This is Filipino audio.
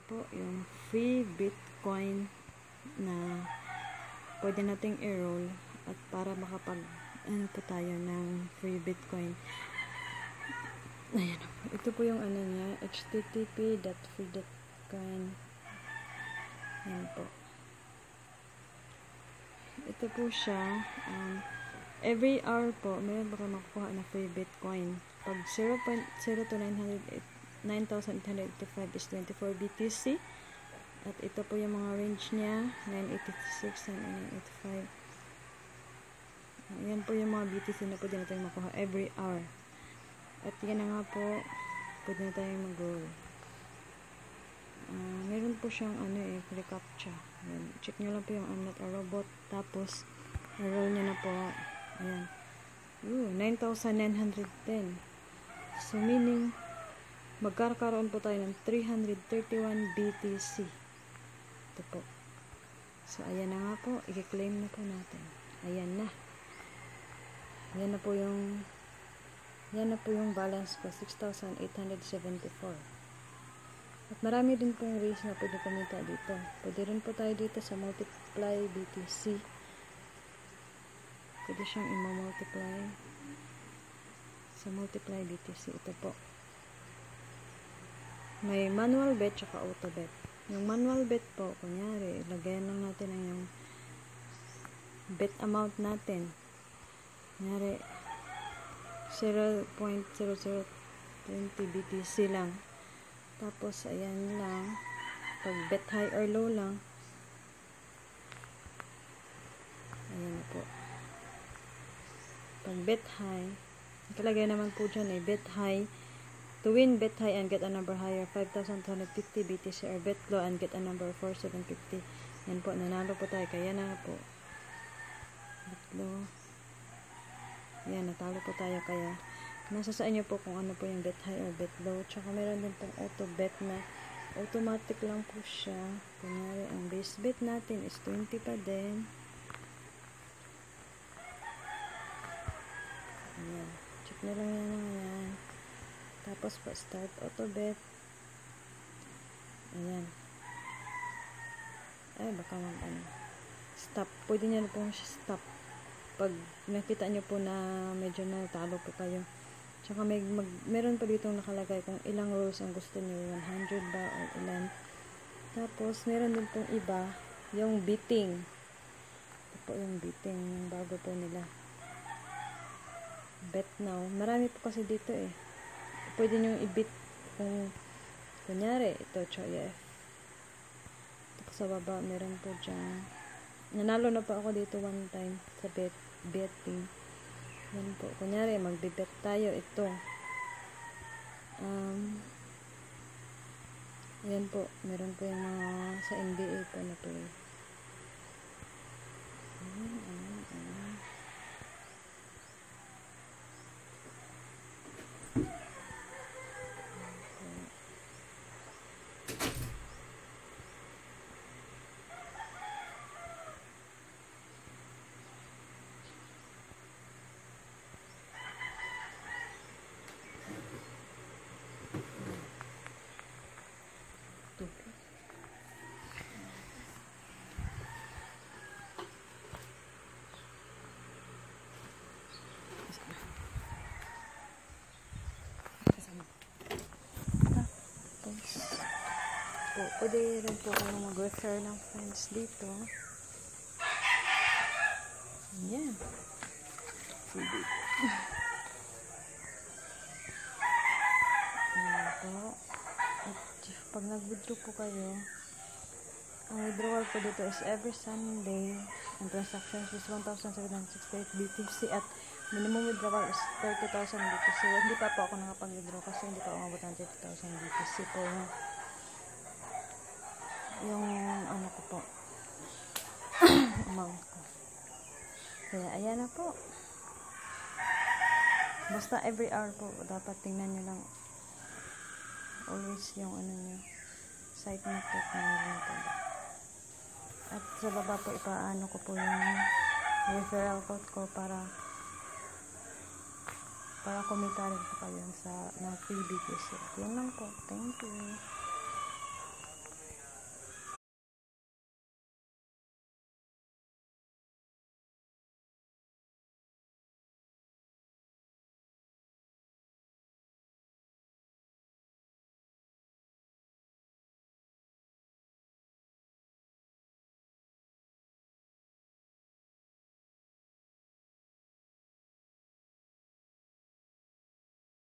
po yung free Bitcoin na pwede nating i-roll at para makapag ano po tayo ng free Bitcoin. Ayan po. Ito po yung ano niya, http.freebitcoin. Ayan po. Ito po siya. Every hour po, meron pa makukuha na free Bitcoin. Pag 0.0 to 9,885 is 24 BTC. At ito po yung mga range niya, 986 and 985. Ayan po yung mga BTC na pwede natin makuha every hour. At yan na nga po, pwede na tayong mag-roll. Meron po siyang recaptcha. Ayan. Check nyo lang po yung I'm not a robot. Tapos, roll nyo na po. Ayan. 9,910. So, meaning, magkakaroon po tayo ng 331 BTC. Ito po. So, ayan na nga po. I-claim na po natin. Ayan na. Yan na po yung balance ko, 6,874. At marami din pong ways na pwede kumita dito. Pwede rin po tayo dito sa multiply BTC. Pwede siyang i-multiply sa multiply BTC. Ito po. May manual bet tsaka auto bet. Yung manual bet po, kunyari, ilagay lang natin ang yung bet amount natin. Kunyari, 0.0020 BTC lang. Tapos, ayan lang. Pag bet high or low lang. Ayan na po. Pag bet high, nakalagay naman po dyan bet high. To win, bet high and get a number higher, 5,250 BTC, or bet low and get a number 4,750. Yan po, nanalo po tayo. Kaya na po. Bet low. Yan, natalo po tayo. Kaya, nasa sa inyo po kung ano po yung bet high or bet low. Tsaka meron din pong auto bet na automatic lang po siya. Kunyari, ang base bet natin is 20 pa din. Ayan. Check na lang yan mga yan. Tapos po, start auto bet. Ayan. Ay, baka stop. Pwede nyo na pong stop. Pag nakita nyo po na medyo natalo po kayo. Tsaka meron pa dito nakalagay kung ilang rolls ang gusto nyo. 100 ba o ilan. Tapos, meron din pong iba. Yung beating. Ito po yung beating. Yung bago po nila. Bet now. Marami po kasi dito Pwede nyo i-beat kung kunyari, ito, Choyef. Ito sa baba, meron po dyan. Nanalo na po ako dito one time sa betting. Yan po. Kunyari, magbe-bet tayo. Ito. Yan po. Meron po yung mga sa NBA po na play. Pwede rin po kayong mag-refer ng friends dito. Yan. Sige. Yan po. At pag nag-withdraw po kayo, ang withdrawal po dito is every Sunday. Ang transaction is 1,768 BTC at minimum withdrawal is 30,000 BTC. Hindi pa po ako nakapag-withdraw kasi hindi pa umabot ng 30,000 BTC po yung ano ko po amount ko. Kaya ayan na po. Basta every hour po dapat tingnan nyo lang always yung site na po kung meron po. At sa baba po ipaano ko po yung referral code ko para kumita rin po kayo sa free videos. Yun lang po. Thank you.